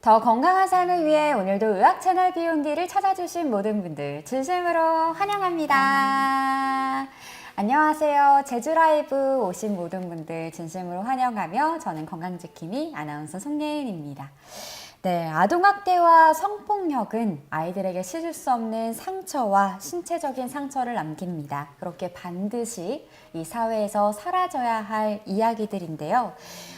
더 건강한 삶을 위해 오늘도 의학 채널 비욘디를 찾아주신 모든 분들 진심으로 환영합니다. 안녕하세요. 제주 라이브 오신 모든 분들 진심으로 환영하며 저는 건강지킴이 아나운서 송예은입니다. 네, 아동학대와 성폭력은 아이들에게 씻을 수 없는 상처와 신체적인 상처를 남깁니다. 그렇게 반드시 이 사회에서 사라져야 할 이야기들인데요.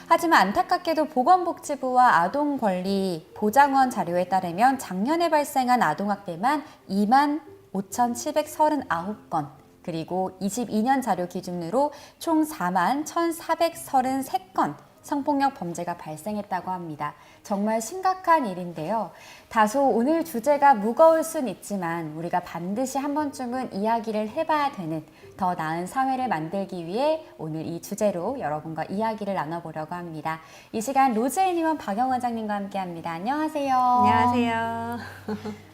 하지만 안타깝게도 보건복지부와 아동권리보장원 자료에 따르면 작년에 발생한 아동학대만 25,739건, 그리고 22년 자료 기준으로 총 41,433건 성폭력 범죄가 발생했다고 합니다. 정말 심각한 일인데요. 다소 오늘 주제가 무거울 순 있지만 우리가 반드시 한 번쯤은 이야기를 해봐야 되는 더 나은 사회를 만들기 위해 오늘 이 주제로 여러분과 이야기를 나눠보려고 합니다. 이 시간 로즈애니원 박영 원장님과 함께합니다. 안녕하세요. 안녕하세요.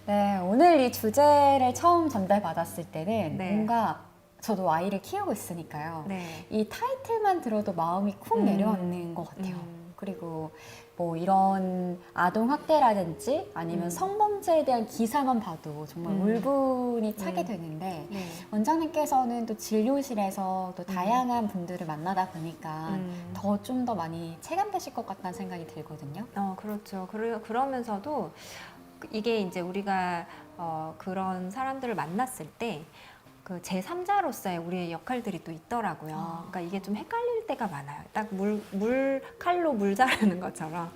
네, 오늘 이 주제를 처음 전달받았을 때는 네. 뭔가 저도 아이를 키우고 있으니까요. 네. 이 타이틀만 들어도 마음이 쿵 내려앉는 것 같아요. 그리고 뭐 이런 아동 학대라든지 아니면 성범죄에 대한 기사만 봐도 정말 울분이 차게 되는데 네. 원장님께서는 또 진료실에서 또 다양한 분들을 만나다 보니까 더 좀 더 많이 체감되실 것 같다는 생각이 들거든요. 그렇죠. 그러면서도 이게 이제 우리가 그런 사람들을 만났을 때 그 제3자로서의 우리의 역할들이 또 있더라고요. 그러니까 이게 좀 헷갈릴 때가 많아요. 딱 칼로 물 자르는 것처럼.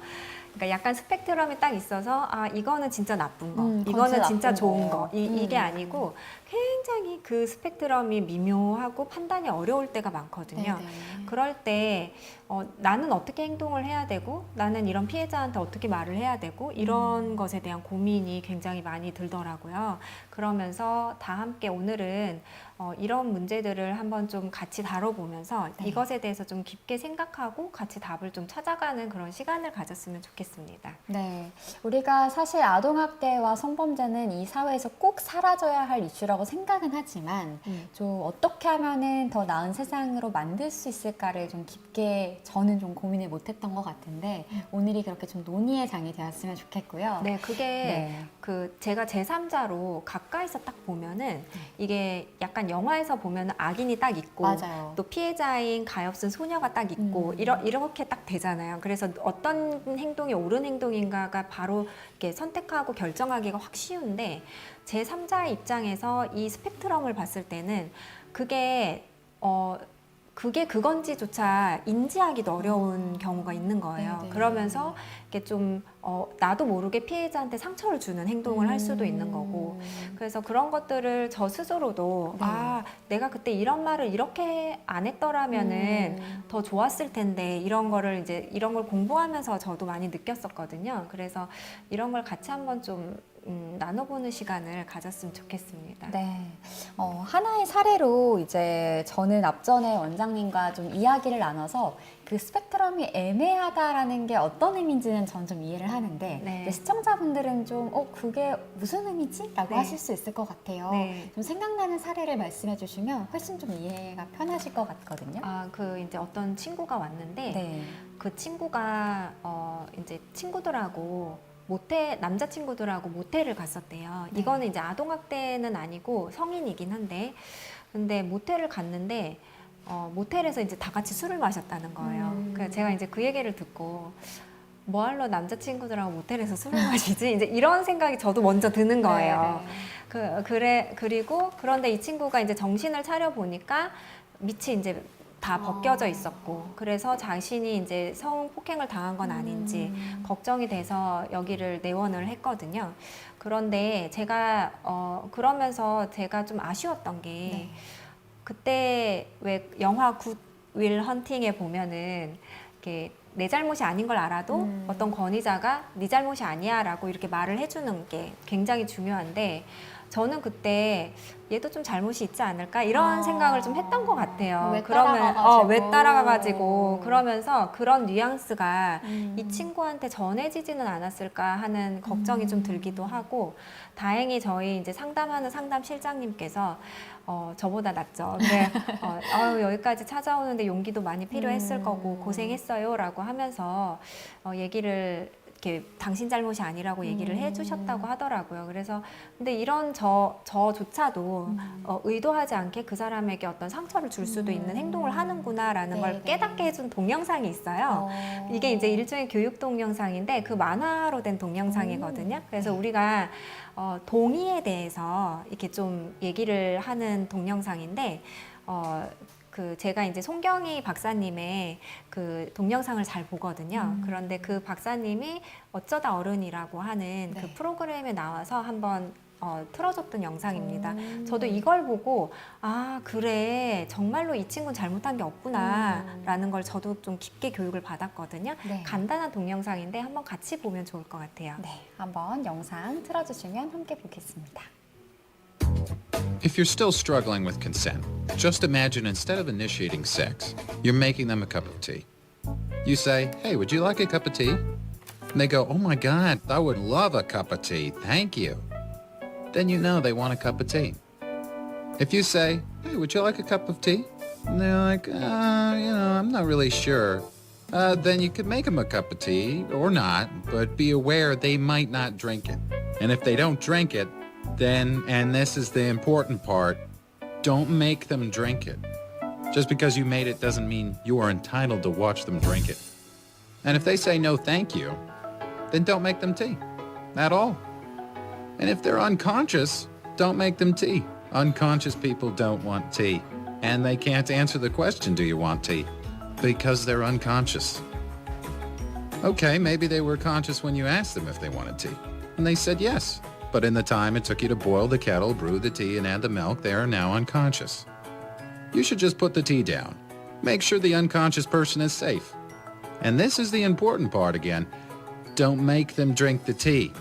그러니까 약간 스펙트럼이 딱 있어서 이거는 진짜 나쁜 거, 이거는 진짜 좋은 거, 이게 아니고 굉장히 그 스펙트럼이 미묘하고 판단이 어려울 때가 많거든요. 네네. 그럴 때 나는 어떻게 행동을 해야 되고 나는 이런 피해자한테 어떻게 말을 해야 되고 이런 것에 대한 고민이 굉장히 많이 들더라고요. 그러면서 다 함께 오늘은 이런 문제들을 한번 좀 같이 다뤄보면서 네. 이것에 대해서 좀 깊게 생각하고 같이 답을 좀 찾아가는 그런 시간을 가졌으면 좋겠습니다. 네, 우리가 사실 아동학대와 성범죄는 이 사회에서 꼭 사라져야 할 이슈라고 생각은 하지만 좀 어떻게 하면은 더 나은 세상으로 만들 수 있을까를 좀 깊게 저는 좀 고민을 못했던 것 같은데 오늘이 그렇게 좀 논의의 장이 되었으면 좋겠고요. 네, 그게 네. 제가 제3자로 가까이서 딱 보면은 이게 약간 영화에서 보면은 악인이 딱 있고 맞아요. 또 피해자인 가엾은 소녀가 딱 있고 이렇게 딱 되잖아요. 그래서 어떤 행동이 옳은 행동인가가 바로 이렇게 선택하고 결정하기가 확 쉬운데 제3자의 입장에서 이 스펙트럼을 봤을 때는 그게 그건지조차 인지하기도 어려운 경우가 있는 거예요. 네네. 그러면서 이게 좀 나도 모르게 피해자한테 상처를 주는 행동을 할 수도 있는 거고, 그래서 그런 것들을 저 스스로도 네. 내가 그때 이런 말을 이렇게 안 했더라면은 더 좋았을 텐데 이런 걸 공부하면서 저도 많이 느꼈었거든요. 그래서 이런 걸 같이 한번 좀 나눠보는 시간을 가졌으면 좋겠습니다. 네. 하나의 사례로 이제 저는 앞전에 원장님과 좀 이야기를 나눠서 그 스펙트럼이 애매하다라는 게 어떤 의미인지는 전 좀 이해를 하는데 네. 이제 시청자분들은 좀 그게 무슨 의미지? 라고 네. 하실 수 있을 것 같아요. 네. 좀 생각나는 사례를 말씀해 주시면 훨씬 좀 이해가 편하실 것 같거든요. 이제 어떤 친구가 왔는데 네. 그 친구가 이제 친구들하고 남자친구들하고 모텔을 갔었대요. 네. 이거는 이제 아동학대는 아니고 성인이긴 한데, 근데 모텔을 갔는데, 모텔에서 이제 다 같이 술을 마셨다는 거예요. 그래서 제가 이제 그 얘기를 듣고, 뭐하러 남자친구들하고 모텔에서 술을 마시지? 이제 이런 생각이 저도 먼저 드는 거예요. 그리고 그런데 이 친구가 이제 정신을 차려 보니까 밑이 이제 다 벗겨져 있었고, 그래서 자신이 이제 성폭행을 당한 건 아닌지 걱정이 돼서 여기를 내원을 했거든요. 그런데 제가 그러면서 제가 좀 아쉬웠던 게 네. 그때 왜 영화 굿 윌 헌팅에 보면은 이렇게 내 잘못이 아닌 걸 알아도 어떤 권위자가 네 잘못이 아니야 라고 이렇게 말을 해주는 게 굉장히 중요한데, 저는 그때 얘도 좀 잘못이 있지 않을까 이런 생각을 좀 했던 것 같아요. 왜 그러면 따라가가지고. 왜 따라가가지고 그러면서 그런 뉘앙스가 음. 이 친구한테 전해지지는 않았을까 하는 걱정이 좀 들기도 하고, 다행히 저희 이제 상담하는 상담 실장님께서 저보다 낫죠. 근데 여기까지 찾아오는데 용기도 많이 필요했을 거고 고생했어요라고 하면서 얘기를 이렇게 당신 잘못이 아니라고 얘기를 해주셨다고 하더라고요. 그래서 근데 이런 저조차도 의도하지 않게 그 사람에게 어떤 상처를 줄 수도 있는 행동을 하는구나라는 걸 네네. 깨닫게 해준 동영상이 있어요. 이게 이제 일종의 교육 동영상인데 그 만화로 된 동영상이거든요. 그래서 우리가 동의에 대해서 이렇게 좀 얘기를 하는 동영상인데 그 제가 이제 송경희 박사님의 그 동영상을 잘 보거든요. 그런데 그 박사님이 어쩌다 어른이라고 하는 그 네. 프로그램에 나와서 한번 틀어줬던 영상입니다. 저도 이걸 보고 아 그래 정말로 이 친구는 잘못한 게 없구나 라는 걸 저도 좀 깊게 교육을 받았거든요. 네. 간단한 동영상인데 한번 같이 보면 좋을 것 같아요. 네, 한번 영상 틀어주시면 함께 보겠습니다. If you're still struggling with consent, just imagine instead of initiating sex, you're making them a cup of tea. You say, "Hey, would you like a cup of tea?" And they go, "Oh my God, I would love a cup of tea, thank you." Then you know they want a cup of tea. If you say, "Hey, would you like a cup of tea?" And they're like, I'm not really sure. Then you could make them a cup of tea or not, but be aware they might not drink it. And if they don't drink it, then, and this is the important part, don't make them drink it. Just because you made it doesn't mean you are entitled to watch them drink it. And if they say no thank you, then don't make them tea at all. And if they're unconscious, don't make them tea. Unconscious people don't want tea. And they can't answer the question, do you want tea? Because they're unconscious. Okay, maybe they were conscious when you asked them if they wanted tea. And they said yes. But in the time it took you to boil the kettle, brew the tea, and add the milk, they are now unconscious. You should just put the tea down. Make sure the unconscious person is safe. And this is the important part again. Don't make them drink the tea.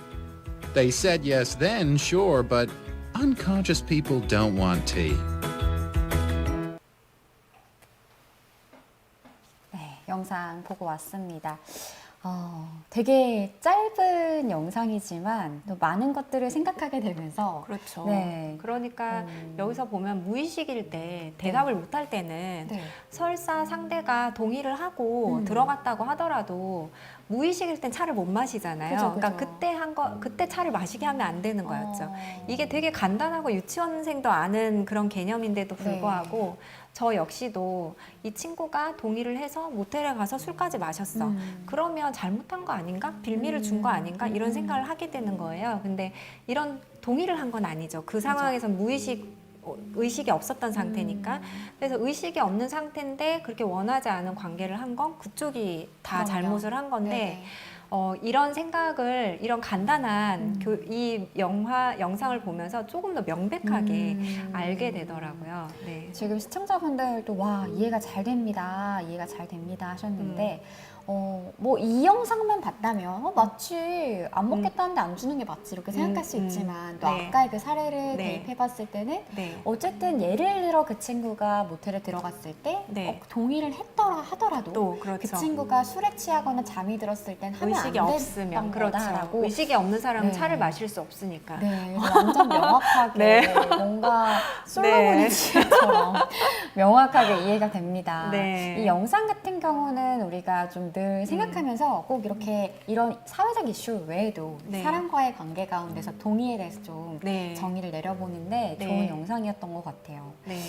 They said yes then, sure, but unconscious people don't want tea. 네, 영상 보고 왔습니다. 되게 짧은 영상이지만 또 많은 것들을 생각하게 되면서 그렇죠. 네. 그러니까 여기서 보면 무의식일 때 대답을 못할 때는 네. 설사 상대가 동의를 하고 들어갔다고 하더라도 무의식일 땐 차를 못 마시잖아요. 그죠, 그죠. 그러니까 그때 차를 마시게 하면 안 되는 거였죠. 이게 되게 간단하고 유치원생도 아는 그런 개념인데도 불구하고 저 역시도 이 친구가 동의를 해서 모텔에 가서 술까지 마셨어. 그러면 잘못한 거 아닌가? 빌미를 준 거 아닌가? 이런 생각을 하게 되는 거예요. 근데 이런 동의를 한 건 아니죠. 그 상황에서 의식이 없었던 상태니까. 그래서 의식이 없는 상태인데 그렇게 원하지 않은 관계를 한 건 그쪽이 다 그럼요. 잘못을 한 건데 네네. 이런 생각을 이런 간단한 이 영상을 보면서 조금 더 명백하게 알게 되더라고요. 네. 지금 시청자분들도 와 이해가 잘 됩니다. 이해가 잘 됩니다 하셨는데 뭐 이 영상만 봤다면 마치 안 먹겠다는데 안 주는 게 맞지 이렇게 생각할 수 있지만 또 네. 아까의 그 사례를 네. 대입해봤을 때는 네. 어쨌든 예를 들어 그 친구가 모텔에 들어갔을 때 네. 동의를 했더라 하더라도 또 그렇죠. 그 친구가 술에 취하거나 잠이 들었을 땐 하면 의식이 안 없으면 됐던 그렇죠. 거다라고 의식이 없는 사람은 네. 차를 마실 수 없으니까. 네, 그래서 완전 명확하게 네. 뭔가 솔로몬이처럼 명확하게 이해가 됩니다. 네. 이 영상 같은 경우는 우리가 좀 늘 생각하면서 꼭 이렇게 이런 사회적 이슈 외에도 네. 사람과의 관계 가운데서 동의에 대해서 좀 네. 정의를 내려보는데 네. 좋은 영상이었던 것 같아요. 네.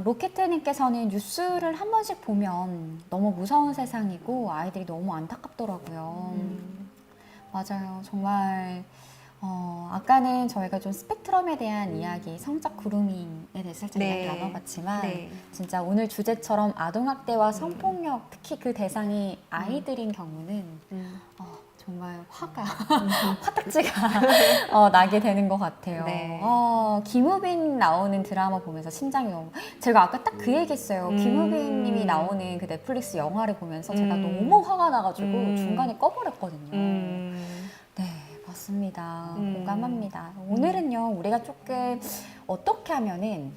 로켓님께서는 뉴스를 한 번씩 보면 너무 무서운 세상이고 아이들이 너무 안타깝더라고요. 맞아요. 정말 아까는 저희가 좀 스펙트럼에 대한 이야기, 성적 그루밍에 대해서 살짝 네. 이야기 나눠봤지만 네. 진짜 오늘 주제처럼 아동학대와 성폭력, 특히 그 대상이 아이들인 경우는 정말 화가 화딱지가 나게 되는 것 같아요. 네. 김우빈 나오는 드라마 보면서 심장이 너무 제가 아까 딱 그 얘기했어요. 김우빈님이 나오는 그 넷플릭스 영화를 보면서 제가 너무 화가 나가지고 중간에 꺼버렸거든요. 네, 맞습니다. 공감합니다. 오늘은요, 우리가 조금 어떻게 하면은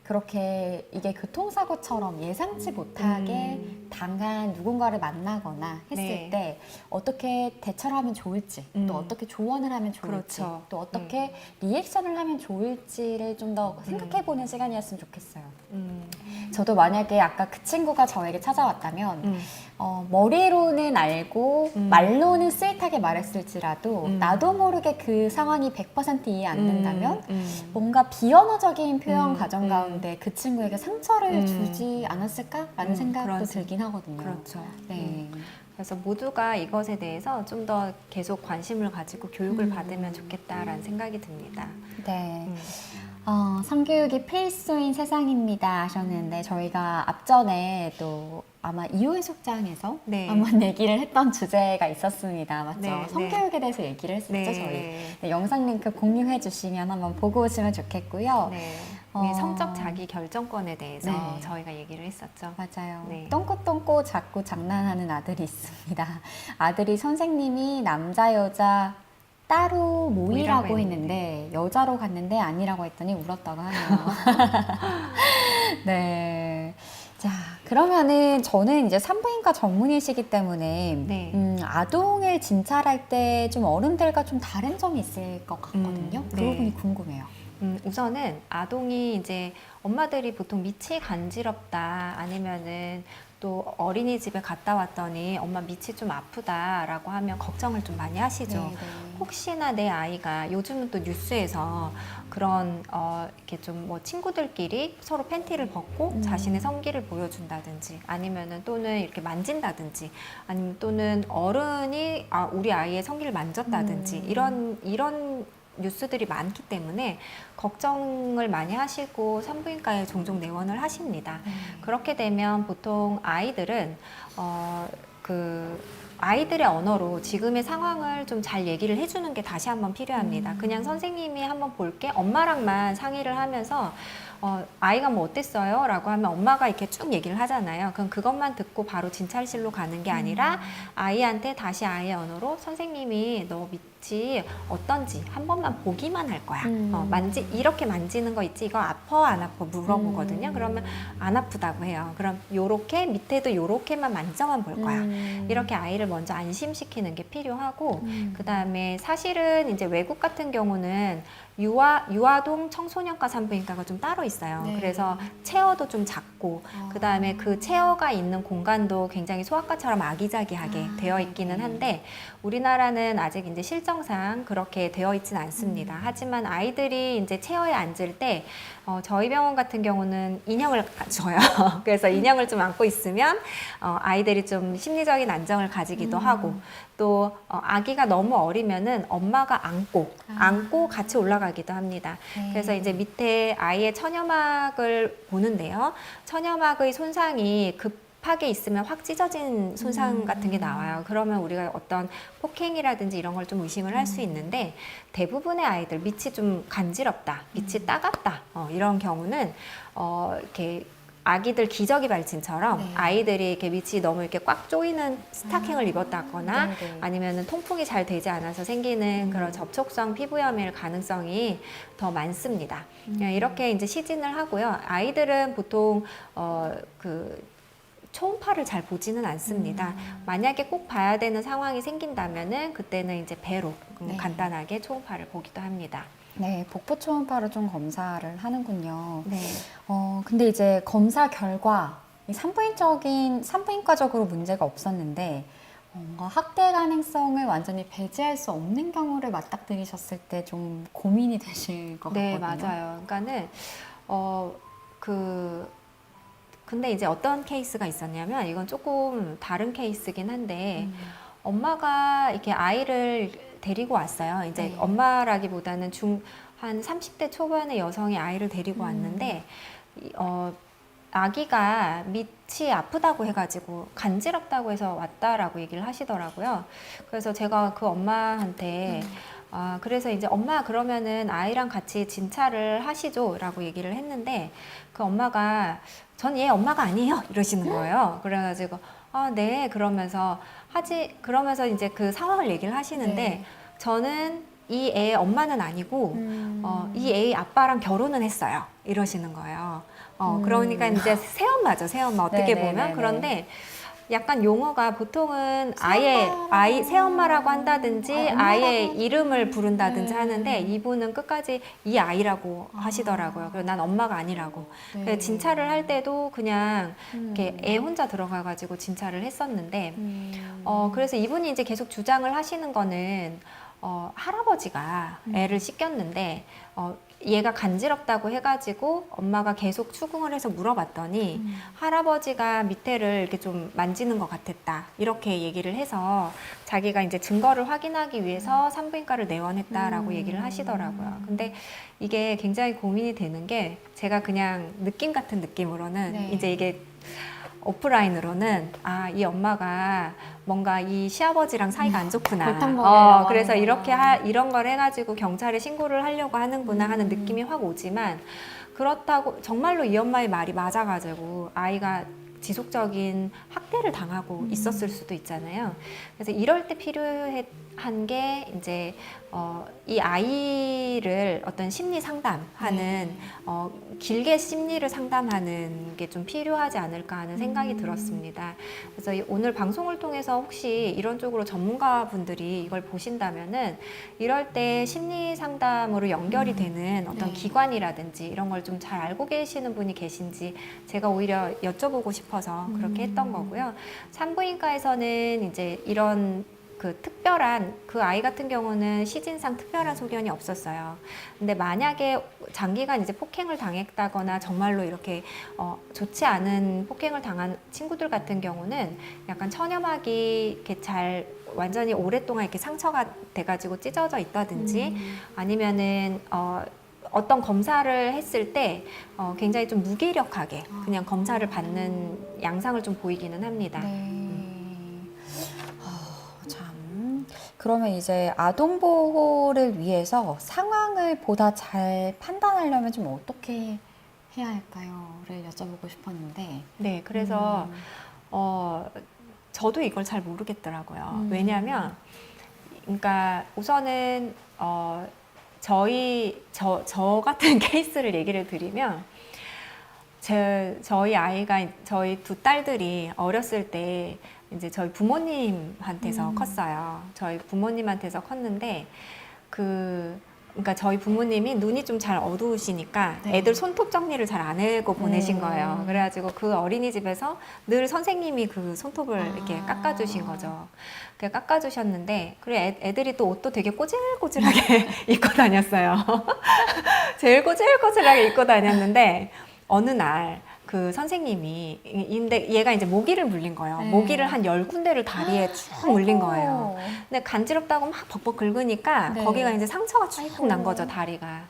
그렇게 이게 교통사고처럼 예상치 못하게 당한 누군가를 만나거나 했을 네. 때 어떻게 대처를 하면 좋을지, 또 어떻게 조언을 하면 좋을지, 그렇죠. 또 어떻게 리액션을 하면 좋을지를 좀 더 생각해보는 시간이었으면 좋겠어요. 저도 만약에 아까 그 친구가 저에게 찾아왔다면 머리로는 알고 말로는 스윗하게 말했을지라도 나도 모르게 그 상황이 100% 이해 안 된다면 뭔가 비언어적인 표현 과정 가운데 그 친구에게 상처를 주지 않았을까라는 생각도 그렇지. 들긴 하거든요. 그렇죠. 네. 그래서 모두가 이것에 대해서 좀 더 계속 관심을 가지고 교육을 받으면 좋겠다라는 생각이 듭니다. 네. 성교육이 필수인 세상입니다 하셨는데 저희가 앞전에 또 아마 이호의 속장에서 네. 한번 얘기를 했던 주제가 있었습니다. 맞죠? 네, 성교육에 대해서 얘기를 했었죠, 네. 저희. 네, 영상 링크 공유해 주시면 한번 보고 오시면 좋겠고요. 네. 어. 성적 자기 결정권에 대해서 네. 저희가 얘기를 했었죠. 맞아요. 네. 똥꼬똥꼬 자꾸 장난하는 아들이 있습니다. 아들이 선생님이 남자 여자 따로 모이라고 모이라고 했는데 여자로 갔는데 아니라고 했더니 울었다고 하네요. 네. 자, 그러면은 저는 이제 산부인과 전문의시기 때문에 네. 아동을 진찰할 때 좀 어른들과 좀 다른 점이 있을 것 같거든요. 그 네. 부분이 궁금해요. 우선은 아동이 이제 엄마들이 보통 밑이 간지럽다 아니면은 또 어린이집에 갔다 왔더니 엄마 밑이 좀 아프다라고 하면 걱정을 좀 많이 하시죠. 네, 네. 혹시나 내 아이가 요즘은 또 뉴스에서 그런 이렇게 좀 뭐 친구들끼리 서로 팬티를 벗고 자신의 성기를 보여준다든지 아니면은 또는 이렇게 만진다든지 아니면 또는 어른이 우리 아이의 성기를 만졌다든지 이런 뉴스들이 많기 때문에 걱정을 많이 하시고 산부인과에 종종 내원을 하십니다. 그렇게 되면 보통 아이들은 아이들의 언어로 지금의 상황을 좀 잘 얘기를 해주는 게 다시 한번 필요합니다. 그냥 선생님이 한번 볼게 엄마랑만 상의를 하면서 아이가 뭐 어땠어요? 라고 하면 엄마가 이렇게 쭉 얘기를 하잖아요. 그럼 그것만 듣고 바로 진찰실로 가는 게 아니라 아이한테 다시 아이의 언어로 선생님이 너 밑이 어떤지 한 번만 보기만 할 거야. 이렇게 만지는 거 있지? 이거 아파 안 아파 물어보거든요. 그러면 안 아프다고 해요. 그럼 요렇게 밑에도 요렇게만 만져만 볼 거야. 이렇게 아이를 먼저 안심시키는 게 필요하고 그 다음에 사실은 이제 외국 같은 경우는 유아동 청소년과 산부인과가 좀 따로 있어요. 네. 그래서 체어도 좀 작고 그 다음에 그 체어가 있는 공간도 굉장히 소아과처럼 아기자기하게 되어 있기는 한데 우리나라는 아직 이제 실정상 그렇게 되어 있지는 않습니다. 하지만 아이들이 이제 체어에 앉을 때 저희 병원 같은 경우는 인형을 줘요. 그래서 인형을 좀 안고 있으면 아이들이 좀 심리적인 안정을 가지기도 하고 또 아기가 너무 어리면은 엄마가 안고 같이 올라가기도 합니다. 네. 그래서 이제 밑에 아이의 천여막을 보는데요. 천여막의 손상이 급하게 있으면 확 찢어진 손상 같은 게 나와요. 그러면 우리가 어떤 폭행이라든지 이런 걸 좀 의심을 할 수 있는데 대부분의 아이들 밑이 좀 간지럽다, 밑이 따갑다 이런 경우는 이렇게 아기들 기저귀 발진처럼 네. 아이들이 이렇게 밑이 너무 이렇게 꽉 조이는 스타킹을 입었다거나 네네. 아니면은 통풍이 잘 되지 않아서 생기는 그런 접촉성 피부염일 가능성이 더 많습니다. 이렇게 이제 시진을 하고요. 아이들은 보통 초음파를 잘 보지는 않습니다. 만약에 꼭 봐야 되는 상황이 생긴다면은 그때는 이제 배로 네. 간단하게 초음파를 보기도 합니다. 네, 복부 초음파로 좀 검사를 하는군요. 네. 근데 이제 검사 결과 이 산부인과적으로 문제가 없었는데 뭔가 학대 가능성을 완전히 배제할 수 없는 경우를 맞닥뜨리셨을 때 좀 고민이 되실 것 네, 같거든요. 맞아요. 그러니까는 근데 이제 어떤 케이스가 있었냐면 이건 조금 다른 케이스긴 한데 엄마가 이렇게 아이를 데리고 왔어요. 이제 네. 엄마라기보다는 한 30대 초반의 여성이 아이를 데리고 왔는데 아기가 밑이 아프다고 해가지고 간지럽다고 해서 왔다라고 얘기를 하시더라고요. 그래서 제가 그 엄마한테 그래서 이제 엄마 그러면은 아이랑 같이 진찰을 하시죠 라고 얘기를 했는데 그 엄마가 전 얘 엄마가 아니에요 이러시는 거예요. 그래가지고 네 그러면서 이제 그 상황을 얘기를 하시는데 네. 저는 이 애 엄마는 아니고 이 애의 아빠랑 결혼은 했어요 이러시는 거예요. 그러니까 이제 새엄마죠 새엄마 어떻게 네네네네. 보면 그런데 약간 용어가 보통은 아예 새엄마라고 한다든지 아예 이름을 부른다든지 하는데 이분은 끝까지 이 아이라고 하시더라고요. 그리고 난 엄마가 아니라고. 그래서 진찰을 할 때도 그냥 이렇게 애 혼자 들어가가지고 진찰을 했었는데 그래서 이분이 이제 계속 주장을 하시는 거는 할아버지가 애를 씻겼는데 얘가 간지럽다고 해가지고 엄마가 계속 추궁을 해서 물어봤더니 할아버지가 밑에를 이렇게 좀 만지는 것 같았다 이렇게 얘기를 해서 자기가 이제 증거를 확인하기 위해서 산부인과를 내원했다라고 얘기를 하시더라고요. 근데 이게 굉장히 고민이 되는 게 제가 그냥 느낌 같은 느낌으로는 네. 이제 이게 오프라인으로는 이 엄마가 뭔가 이 시아버지랑 사이가 안 좋구나. 골탕 먹이려고 그래서 하는구나. 이런 걸 해가지고 경찰에 신고를 하려고 하는구나 하는 느낌이 확 오지만 그렇다고 정말로 이 엄마의 말이 맞아가지고 아이가 지속적인 학대를 당하고 있었을 수도 있잖아요. 그래서 이럴 때 필요한 게 이제 이 아이를 어떤 심리 상담하는 길게 심리를 상담하는 게 좀 필요하지 않을까 하는 생각이 들었습니다. 그래서 오늘 방송을 통해서 혹시 이런 쪽으로 전문가분들이 이걸 보신다면은 이럴 때 심리 상담으로 연결이 되는 어떤 네. 기관이라든지 이런 걸 좀 잘 알고 계시는 분이 계신지 제가 오히려 여쭤보고 싶어서 그렇게 했던 거고요. 산부인과에서는 이제 이런 그 특별한 그 아이 같은 경우는 시진상 특별한 소견이 없었어요. 근데 만약에 장기간 이제 폭행을 당했다거나 정말로 이렇게 좋지 않은 폭행을 당한 친구들 같은 경우는 약간 천여막이 이렇게 잘 완전히 오랫동안 이렇게 상처가 돼가지고 찢어져 있다든지 아니면은 어떤 검사를 했을 때 굉장히 좀 무기력하게 그냥 검사를 받는 양상을 좀 보이기는 합니다. 참. 그러면 이제 아동 보호를 위해서 상황을 보다 잘 판단하려면 좀 어떻게 해야 할까요?를 여쭤보고 싶었는데. 네, 그래서 저도 이걸 잘 모르겠더라고요. 왜냐하면, 그러니까 우선은 저 같은 케이스를 얘기를 드리면 저희 아이가 저희 두 딸들이 어렸을 때 이제 저희 부모님한테서 컸어요. 저희 부모님한테서 컸는데 그러니까 저희 부모님이 눈이 좀 잘 어두우시니까 네. 애들 손톱 정리를 잘 안 하고 보내신 거예요. 그래가지고 그 어린이집에서 늘 선생님이 그 손톱을 이렇게 깎아주신 거죠. 그 깎아주셨는데 그리고 애들이 또 옷도 되게 꼬질꼬질하게 입고 다녔어요. 제일 꼬질꼬질하게 입고 다녔는데 어느 날 그 선생님이 근데 얘가 이제 모기를 물린 거예요. 네. 모기를 한 10군데를 다리에 쭉 물린 거예요. 근데 간지럽다고 막 벅벅 긁으니까 네. 거기가 이제 상처가 쭉 난 거죠, 다리가.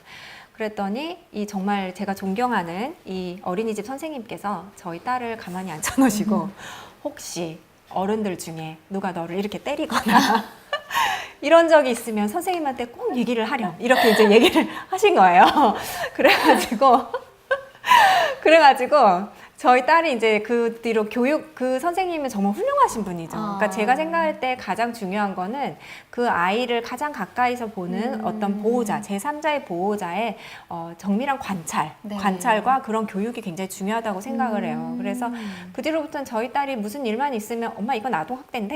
그랬더니 이 정말 제가 존경하는 이 어린이집 선생님께서 저희 딸을 가만히 앉혀놓으시고 혹시 어른들 중에 누가 너를 이렇게 때리거나 이런 적이 있으면 선생님한테 꼭 얘기를 하렴 이렇게 이제 얘기를 하신 거예요. 그래가지고 저희 딸이 이제 그 뒤로 그 선생님은 정말 훌륭하신 분이죠. 그러니까 제가 생각할 때 가장 중요한 거는 그 아이를 가장 가까이서 보는 어떤 보호자, 제3자의 보호자의 정밀한 관찰과 그런 교육이 굉장히 중요하다고 생각을 해요. 그래서 그 뒤로부터는 저희 딸이 무슨 일만 있으면 엄마 이건 아동학대인데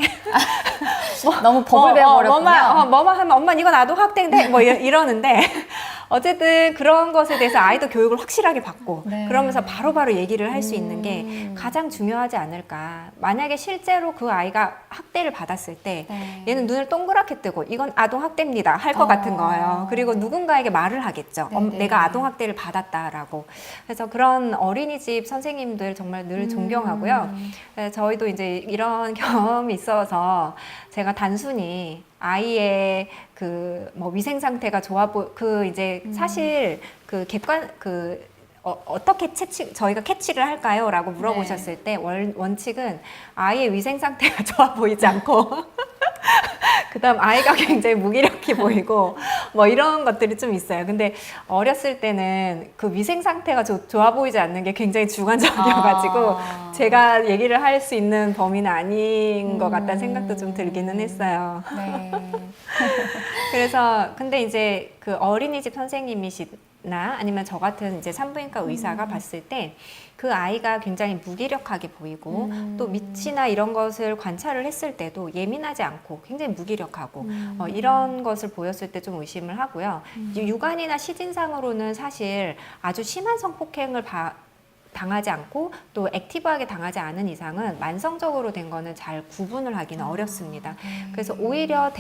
너무 법을 배워버렸군요. 뭐만 하면 엄마 이건 아동학대인데 뭐 이러는데 어쨌든 그런 것에 대해서 아이도 교육을 확실하게 받고 네. 그러면서 바로바로 얘기를 할 수 있는 게 가장 중요하지 않을까. 만약에 실제로 그 아이가 학대를 받았을 때 네. 얘는 눈을 동그랗게 뜨고 이건 아동학대입니다 할 것 같은 거예요. 그리고 누군가에게 말을 하겠죠. 네네. 내가 아동학대를 받았다라고. 그래서 그런 어린이집 선생님들 정말 늘 존경하고요. 저희도 이제 이런 경험이 있어서 제가 단순히 아이의 그 뭐 위생 상태가 이제 사실 그 어떻게 저희가 캐치를 할까요? 라고 물어보셨을 때 원칙은 아이의 위생 상태가 좋아 보이지 않고 그다음 아이가 굉장히 무기력해 보이고 뭐 이런 것들이 좀 있어요. 근데 어렸을 때는 그 위생 상태가 좋아 보이지 않는 게 굉장히 주관적이어가지고 제가 얘기를 할 수 있는 범위는 아닌 것 같다는 생각도 좀 들기는 했어요. 네. 그래서 근데 이제 그 어린이집 선생님이신 나 아니면 저 같은 이제 산부인과 의사가 봤을 때 그 아이가 굉장히 무기력하게 보이고 또 밑이나 이런 것을 관찰을 했을 때도 예민하지 않고 굉장히 무기력하고 이런 것을 보였을 때 좀 의심을 하고요. 육안이나 시진상으로는 사실 아주 심한 성폭행을 당하지 않고 또 액티브하게 당하지 않은 이상은 만성적으로 된 거는 잘 구분을 하기는 어렵습니다. 그래서 오히려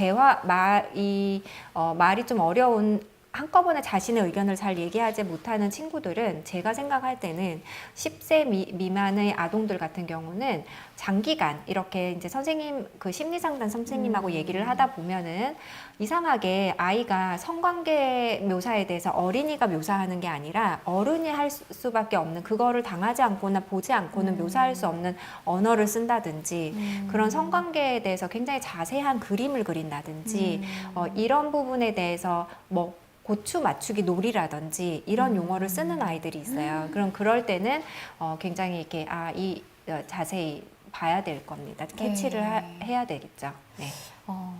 말이 좀 어려운 한꺼번에 자신의 의견을 잘 얘기하지 못하는 친구들은 제가 생각할 때는 10세 미만의 아동들 같은 경우는 장기간 이렇게 이제 선생님 그 심리상담 선생님하고 얘기를 하다 보면은 이상하게 아이가 성관계 묘사에 대해서 어린이가 묘사하는 게 아니라 어른이 할 수밖에 없는 그거를 당하지 않거나 보지 않고는 묘사할 수 없는 언어를 쓴다든지 그런 성관계에 대해서 굉장히 자세한 그림을 그린다든지 이런 부분에 대해서 뭐 고추 맞추기 놀이라든지 이런 용어를 쓰는 아이들이 있어요. 그럼 그럴 때는 굉장히 이렇게 자세히 봐야 될 겁니다. 캐치를 해야 되겠죠. 네.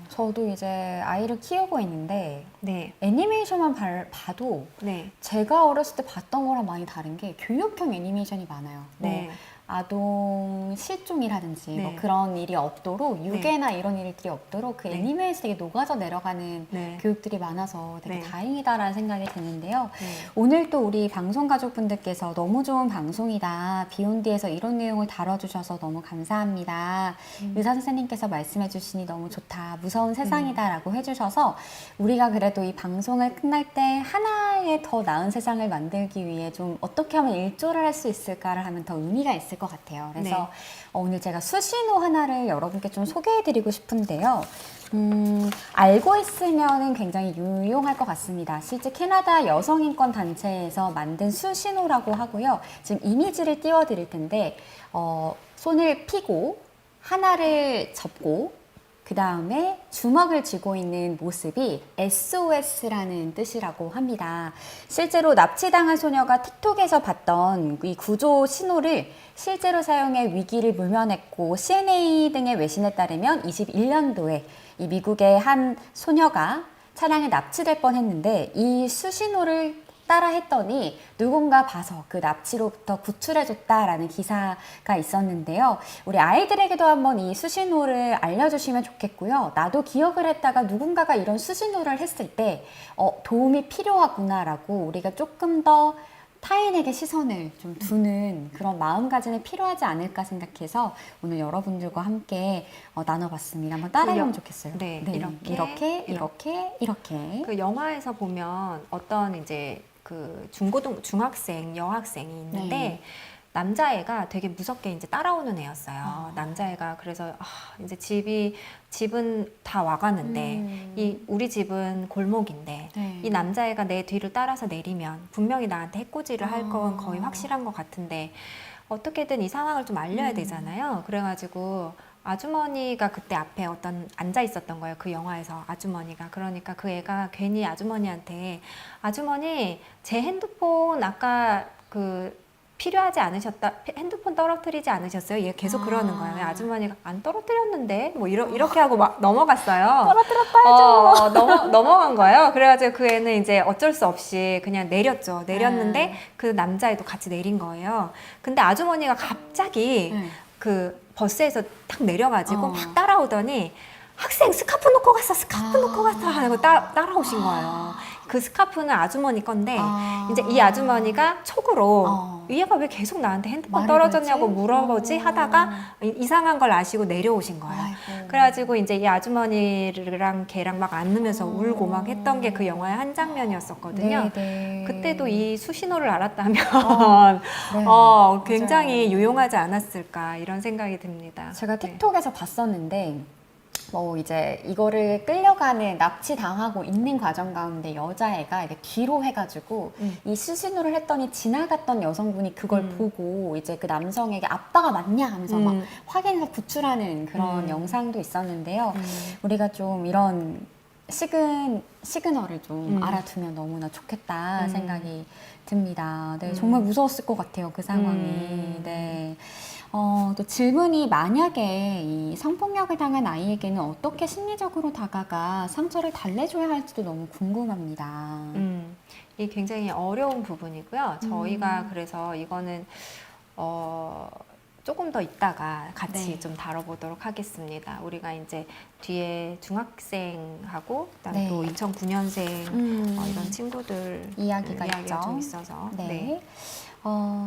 저도 이제 아이를 키우고 있는데 네. 애니메이션만 봐도 네. 제가 어렸을 때 봤던 거랑 많이 다른 게 교육형 애니메이션이 많아요. 네. 아동 실종이라든지 네. 뭐 그런 일이 없도록 유괴나 이런 일들이 없도록 그 네. 애니메이션에 녹아져 내려가는 네. 교육들이 많아서 되게 네. 다행이다라는 생각이 드는데요. 네. 오늘 또 우리 방송 가족분들께서 너무 좋은 방송이다. 비욘디에서 이런 내용을 다뤄주셔서 너무 감사합니다. 의사 선생님께서 말씀해 주시니 너무 좋다. 무서운 세상이다라고 해주셔서 우리가 그래도 이 방송을 끝날 때 하나의 더 나은 세상을 만들기 위해 좀 어떻게 하면 일조를 할 수 있을까를 하면 더 의미가 있을 것 같아요. 그래서 네. 오늘 제가 수신호 하나를 여러분께 좀 소개해드리고 싶은데요. 알고 있으면 굉장히 유용할 것 같습니다. 실제 캐나다 여성인권 단체에서 만든 수신호라고 하고요. 지금 이미지를 띄워드릴 텐데 손을 펴고 하나를 접고 그 다음에 주먹을 쥐고 있는 모습이 SOS라는 뜻이라고 합니다. 실제로 납치당한 소녀가 틱톡에서 봤던 이 구조 신호를 실제로 사용해 위기를 모면했고 CNA 등의 외신에 따르면 21년도에 이 미국의 한 소녀가 차량에 납치될 뻔했는데 이 수신호를 따라 했더니 누군가 봐서 그 납치로부터 구출해줬다라는 기사가 있었는데요. 우리 아이들에게도 한번 이 수신호를 알려주시면 좋겠고요. 나도 기억을 했다가 누군가가 이런 수신호를 했을 때 도움이 필요하구나라고 우리가 조금 더 타인에게 시선을 좀 두는 그런 마음가짐이 필요하지 않을까 생각해서 오늘 여러분들과 함께 나눠봤습니다. 한번 따라해보면 좋겠어요. 네, 이렇게. 그 영화에서 보면 어떤 이제 그 중학생, 여학생이 있는데 네. 남자애가 되게 무섭게 이제 따라오는 애였어요. 남자애가 그래서 이제 집은 다 와가는데 우리 집은 골목인데 네. 이 남자애가 내 뒤를 따라서 내리면 분명히 나한테 해코지를 할 건 거의 확실한 것 같은데 어떻게든 이 상황을 좀 알려야 되잖아요. 그래가지고 아주머니가 그때 앞에 앉아 있었던 거예요. 그 영화에서 아주머니가. 그러니까 그 애가 괜히 아주머니한테 아주머니 제 핸드폰 아까 필요하지 않으셨다. 핸드폰 떨어뜨리지 않으셨어요? 얘 계속 그러는 거예요. 아주머니가 안 떨어뜨렸는데 뭐 이렇게 하고 막 넘어갔어요. 떨어뜨렸다 해줘. 넘어간 거예요. 그래가지고 그 애는 이제 어쩔 수 없이 그냥 내렸죠. 내렸는데 그 남자애도 같이 내린 거예요. 근데 아주머니가 갑자기 그 버스에서 탁 내려가지고 막 따라오더니 학생 스카프 놓고 갔어 하고 따라오신 거예요. 그 스카프는 아주머니 건데 이제 이 아주머니가 촉으로 얘가 왜 계속 나한테 핸드폰 떨어졌냐고 물어보지 하다가 이상한 걸 아시고 내려오신 거예요. 아이고. 그래가지고 이제 이 아주머니랑 걔랑 막 안으면서 울고 막 했던 게 그 영화의 한 장면이었었거든요. 네. 그때도 이 수신호를 알았다면 네. 굉장히 맞아요. 유용하지 않았을까 이런 생각이 듭니다. 제가 틱톡에서 봤었는데 이제 이거를 끌려가는 납치당하고 있는 과정 가운데 여자애가 이렇게 뒤로 해가지고 이 수신호를 했더니 지나갔던 여성분이 그걸 보고 이제 그 남성에게 아빠가 맞냐 하면서 막 확인해서 구출하는 그런 영상도 있었는데요. 우리가 좀 이런 시그널을 좀 알아두면 너무나 좋겠다 생각이 듭니다. 네, 정말 무서웠을 것 같아요, 그 상황이. 네. 또 질문이 만약에 이 성폭력을 당한 아이에게는 어떻게 심리적으로 다가가 상처를 달래줘야 할지도 너무 궁금합니다. 이게 굉장히 어려운 부분이고요. 저희가 그래서 이거는 조금 더 있다가 같이 네. 좀 다뤄보도록 하겠습니다. 우리가 이제 뒤에 중학생하고 그다음에 네. 또 2009년생 이런 친구들 이야기가 있죠. 좀 있어서 네.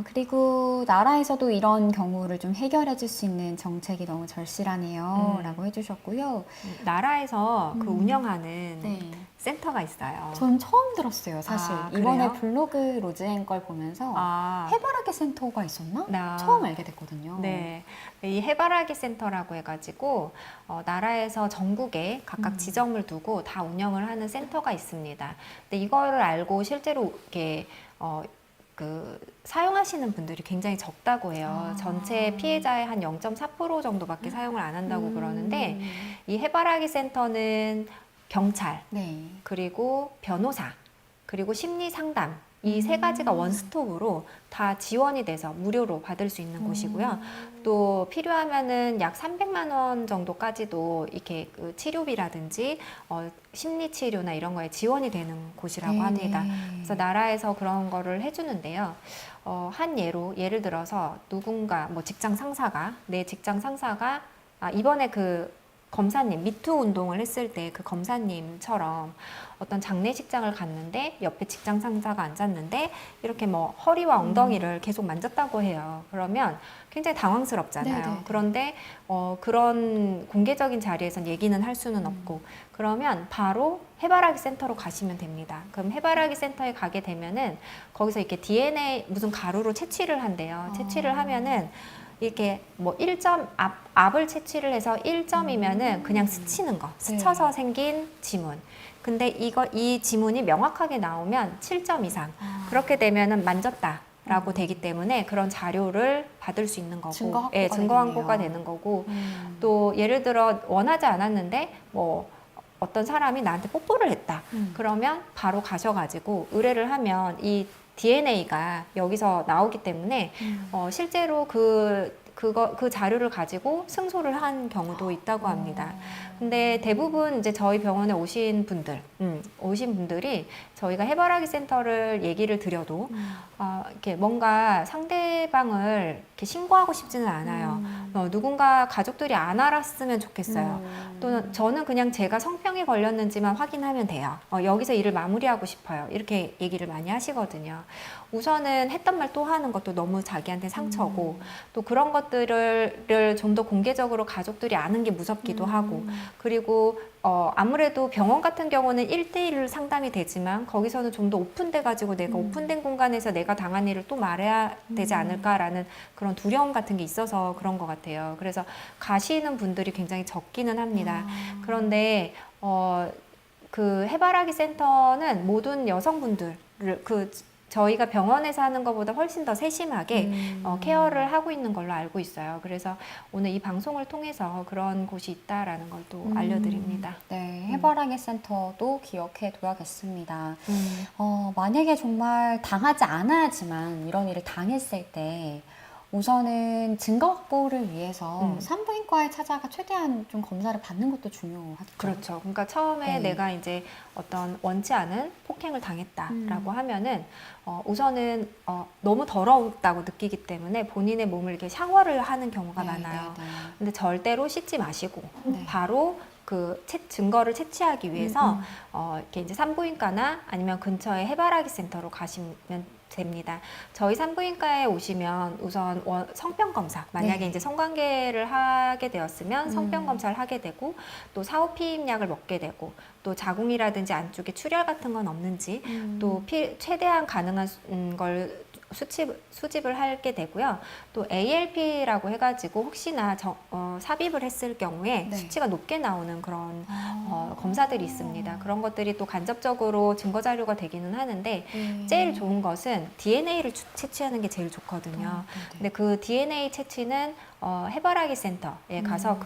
그리고 나라에서도 이런 경우를 좀 해결해 줄 수 있는 정책이 너무 절실하네요. 라고 해주셨고요. 나라에서 그 운영하는 네. 센터가 있어요. 전 처음 들었어요, 사실. 아, 이번에 그래요? 블로그 로즈앤 걸 보면서 아, 해바라기 센터가 있었나? 나- 처음 알게 됐거든요. 네, 이 해바라기 센터라고 해가지고 나라에서 전국에 각각 지점을 두고 다 운영을 하는 센터가 있습니다. 근데 이거를 알고 실제로 이렇게 사용하시는 분들이 굉장히 적다고 해요. 전체 피해자의 한 0.4% 정도밖에 사용을 안 한다고 그러는데 이 해바라기 센터는 경찰, 네. 그리고 변호사, 그리고 심리 상담 이 세 가지가 원스톱으로 다 지원이 돼서 무료로 받을 수 있는 곳이고요. 또 필요하면은 약 300만 원 정도까지도 이렇게 그 치료비라든지 심리 치료나 이런 거에 지원이 되는 곳이라고 네, 합니다. 네. 그래서 나라에서 그런 거를 해주는데요. 한 예를 들어서 누군가 뭐 직장 상사가 내 직장 상사가 이번에 그 검사님 미투 운동을 했을 때 그 검사님처럼 어떤 장례식장을 갔는데 옆에 직장 상사가 앉았는데 이렇게 뭐 허리와 엉덩이를 계속 만졌다고 해요. 그러면 굉장히 당황스럽잖아요. 네네네. 그런데 그런 공개적인 자리에선 얘기는 할 수는 없고 그러면 바로 해바라기 센터로 가시면 됩니다. 그럼 해바라기 센터에 가게 되면은 거기서 이렇게 DNA 무슨 가루로 채취를 한대요. 채취를 하면은 이렇게 뭐 1점 압을 채취를 해서 1점이면은 그냥 스치는 거, 스쳐서 생긴 지문. 근데 이 지문이 명확하게 나오면 7점 이상. 그렇게 되면은 만졌다라고 되기 때문에 그런 자료를 받을 수 있는 거고, 증거 확보가 예, 증거 확보가 되겠네요. 되는 거고, 또 예를 들어 원하지 않았는데 뭐 어떤 사람이 나한테 뽀뽀를 했다. 그러면 바로 가셔가지고 의뢰를 하면 이 DNA가 여기서 나오기 때문에 실제로 그 자료를 가지고 승소를 한 경우도 있다고 합니다. 근데 대부분 이제 저희 병원에 오신 분들이 저희가 해바라기 센터를 얘기를 드려도 이렇게 뭔가 상대방을 이렇게 신고하고 싶지는 않아요. 누군가 가족들이 안 알았으면 좋겠어요. 또는 저는 그냥 제가 성병에 걸렸는지만 확인하면 돼요. 여기서 일을 마무리하고 싶어요. 이렇게 얘기를 많이 하시거든요. 우선은 했던 말 또 하는 것도 너무 자기한테 상처고 또 그런 것들을 좀 더 공개적으로 가족들이 아는 게 무섭기도 하고 그리고 아무래도 병원 같은 경우는 1대1 상담이 되지만 거기서는 좀 더 오픈돼 가지고 내가 오픈된 공간에서 내가 당한 일을 또 말해야 되지 않을까라는 그런 두려움 같은 게 있어서 그런 것 같아요. 그래서 가시는 분들이 굉장히 적기는 합니다. 그런데 그 해바라기 센터는 모든 여성분들을 저희가 병원에서 하는 것보다 훨씬 더 세심하게 케어를 하고 있는 걸로 알고 있어요. 그래서 오늘 이 방송을 통해서 그런 곳이 있다라는 걸 또 알려드립니다. 네, 해바라기 센터도 기억해 둬야겠습니다. 만약에 정말 당하지 않아야지만 이런 일을 당했을 때 우선은 증거 확보를 위해서 산부인과에 찾아가 최대한 좀 검사를 받는 것도 중요하겠죠. 그렇죠. 그러니까 처음에 네. 내가 이제 어떤 원치 않은 폭행을 당했다라고 하면은 우선은 너무 더럽다고 느끼기 때문에 본인의 몸을 이렇게 샤워를 하는 경우가 네, 많아요. 네, 네. 근데 절대로 씻지 마시고 네. 바로 그 증거를 채취하기 위해서 이렇게 이제 산부인과나 아니면 근처에 해바라기 센터로 가시면 됩니다. 저희 산부인과에 오시면 우선 성병 검사, 만약에 네. 이제 성관계를 하게 되었으면 성병 검사를 하게 되고 또 사후 피임약을 먹게 되고 또 자궁이라든지 안쪽에 출혈 같은 건 없는지 또 최대한 가능한 걸 수집을 하게 되고요. 또 ALP라고 해가지고 혹시나 삽입을 했을 경우에 네. 수치가 높게 나오는 그런 검사들이 있습니다. 그런 것들이 또 간접적으로 증거 자료가 되기는 하는데 제일 좋은 것은 DNA를 채취하는 게 제일 좋거든요. 근데 그 DNA 채취는 해바라기 센터에 가서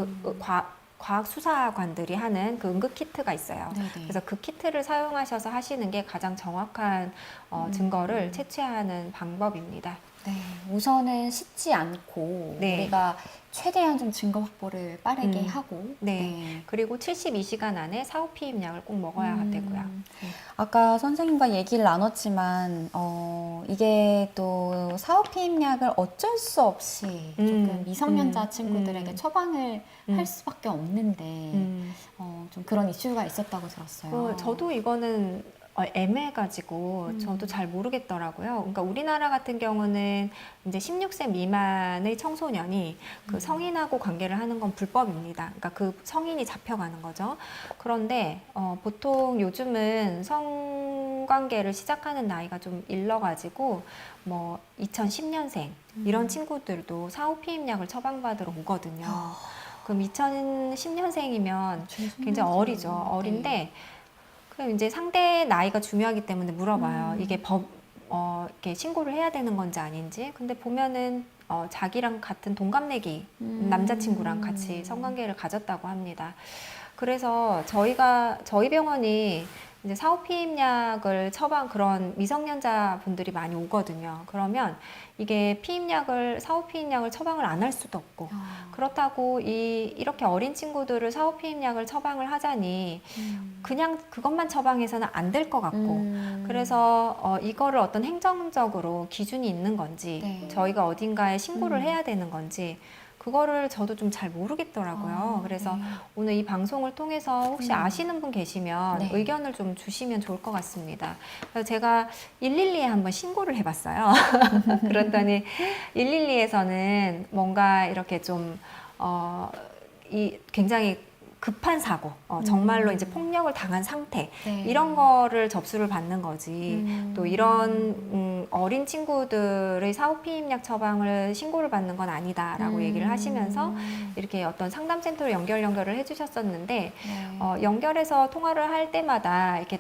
과학 수사관들이 하는 그 응급 키트가 있어요. 네네. 그래서 그 키트를 사용하셔서 하시는 게 가장 정확한 증거를 채취하는 방법입니다. 네, 우선은 씻지 않고 네. 우리가 최대한 좀 증거 확보를 빠르게 음. 하고 네. 그리고 72시간 안에 사후피임약을 꼭 먹어야 되고요. 아까 선생님과 얘기를 나눴지만 이게 또 사후피임약을 어쩔 수 없이 조금 미성년자 친구들에게 처방을 할 수밖에 없는데 좀 그런 이슈가 있었다고 들었어요. 저도 이거는 애매해가지고 저도 잘 모르겠더라고요. 그러니까 우리나라 같은 경우는 이제 16세 미만의 청소년이 그 성인하고 관계를 하는 건 불법입니다. 그러니까 그 성인이 잡혀가는 거죠. 그런데 보통 요즘은 성관계를 시작하는 나이가 좀 일러가지고 뭐 2010년생 이런 친구들도 사후피임약을 처방받으러 오거든요. 그럼 2010년생이면 굉장히 어리죠. 어린데 그럼 이제 상대 나이가 중요하기 때문에 물어봐요. 이게 이렇게 신고를 해야 되는 건지 아닌지. 근데 보면은 자기랑 같은 동갑내기 남자친구랑 같이 성관계를 가졌다고 합니다. 그래서 저희 병원이 이제 사후피임약을 그런 미성년자 분들이 많이 오거든요. 그러면 이게 사후피임약을 처방을 안 할 수도 없고, 그렇다고 이렇게 어린 친구들을 사후피임약을 처방을 하자니 그냥 그것만 처방해서는 안 될 것 같고, 그래서 이거를 어떤 행정적으로 기준이 있는 건지, 네. 저희가 어딘가에 신고를 해야 되는 건지, 그거를 저도 좀 잘 모르겠더라고요. 그래서 네. 오늘 이 방송을 통해서 혹시 아시는 분 계시면 네. 의견을 좀 주시면 좋을 것 같습니다. 그래서 제가 112에 한번 신고를 해봤어요. 그랬더니 112에서는 뭔가 이렇게 좀 굉장히 급한 사고, 정말로 이제 폭력을 당한 상태, 네. 이런 거를 접수를 받는 거지. 또 이런 어린 친구들의 사후피임약 처방을 신고를 받는 건 아니다라고 얘기를 하시면서 이렇게 어떤 상담센터로 연결을 해주셨었는데, 네. 연결해서 통화를 할 때마다 이렇게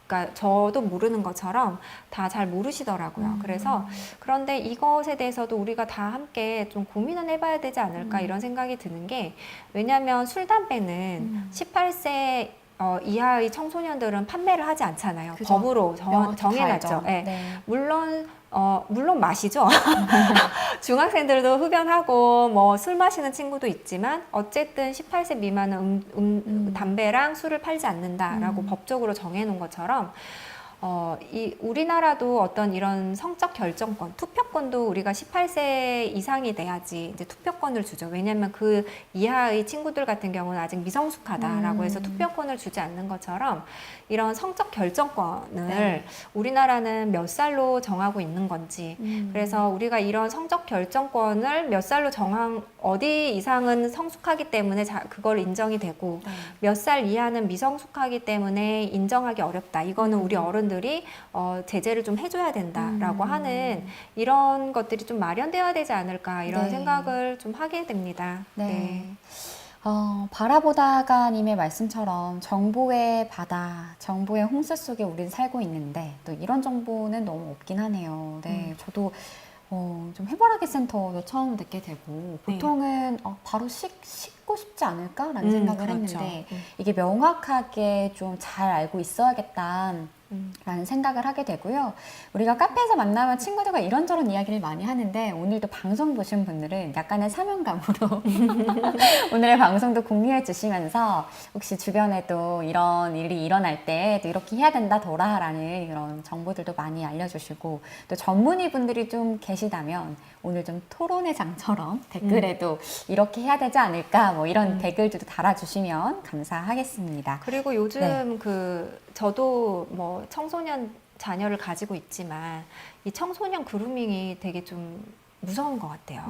그러니까 저도 모르는 것처럼 다 잘 모르시더라고요. 그래서 그런데 이것에 대해서도 우리가 다 함께 좀 고민은 해봐야 되지 않을까 이런 생각이 드는 게, 왜냐하면 술, 담배는 18세 이하의 청소년들은 판매를 하지 않잖아요. 그죠. 법으로 명확히 정해놨죠. 알죠. 네. 네. 물론 마시죠. 중학생들도 흡연하고 뭐 술 마시는 친구도 있지만 어쨌든 18세 미만은 담배랑 술을 팔지 않는다라고 법적으로 정해놓은 것처럼 우리나라도 어떤 이런 성적 결정권, 투표권도 우리가 18세 이상이 돼야지 이제 투표권을 주죠. 왜냐하면 그 이하의 친구들 같은 경우는 아직 미성숙하다라고 해서 투표권을 주지 않는 것처럼 이런 성적 결정권을 네. 우리나라는 몇 살로 정하고 있는 건지, 그래서 우리가 이런 성적 결정권을 몇 살로 어디 이상은 성숙하기 때문에 그걸 인정이 되고 네. 몇 살 이하는 미성숙하기 때문에 인정하기 어렵다. 이거는 우리 어른들이 제재를 좀 해줘야 된다라고 하는 이런 것들이 좀 마련되어야 되지 않을까 이런 네. 생각을 좀 하게 됩니다. 네. 바라보다가 님의 말씀처럼 정보의 바다, 정보의 홍수 속에 우리는 살고 있는데 또 이런 정보는 너무 없긴 하네요. 네, 저도 좀 해바라기 센터도 처음 듣게 되고 보통은 바로 씻고 싶지 않을까라는 생각을 그렇죠. 했는데 이게 명확하게 좀 잘 알고 있어야겠다. 라는 생각을 하게 되고요. 우리가 카페에서 만나면 친구들과 이런저런 이야기를 많이 하는데 오늘도 방송 보신 분들은 약간의 사명감으로 오늘의 방송도 공유해 주시면서 혹시 주변에도 이런 일이 일어날 때 또 이렇게 해야 된다 라는 이런 정보들도 많이 알려주시고 또 전문의 분들이 좀 계시다면 오늘 좀 토론의 장처럼 댓글에도 이렇게 해야 되지 않을까 뭐 이런 댓글들도 달아주시면 감사하겠습니다. 그리고 요즘 네. 저도 뭐 청소년 자녀를 가지고 있지만 이 청소년 그루밍이 되게 좀 무서운 것 같아요.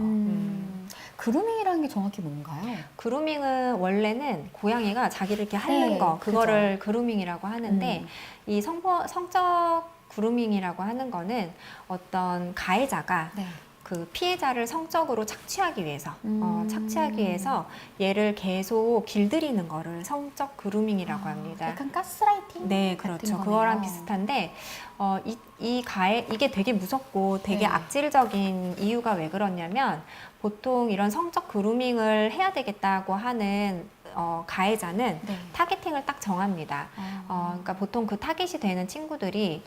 그루밍이라는 게 정확히 뭔가요? 그루밍은 원래는 고양이가 자기를 이렇게 핥는 네, 거, 그거를 그루밍이라고 하는데 이 성적 그루밍이라고 하는 거는 어떤 가해자가 네. 그 피해자를 성적으로 착취하기 위해서 얘를 계속 길들이는 거를 성적 그루밍이라고 합니다. 약간 가스라이팅? 네, 같은 그렇죠. 거네요. 그거랑 비슷한데 이게 되게 무섭고 되게 네. 악질적인 이유가 왜 그러냐면 보통 이런 성적 그루밍을 해야 되겠다고 하는 가해자는 네. 타겟팅을 딱 정합니다. 그러니까 보통 그 타겟이 되는 친구들이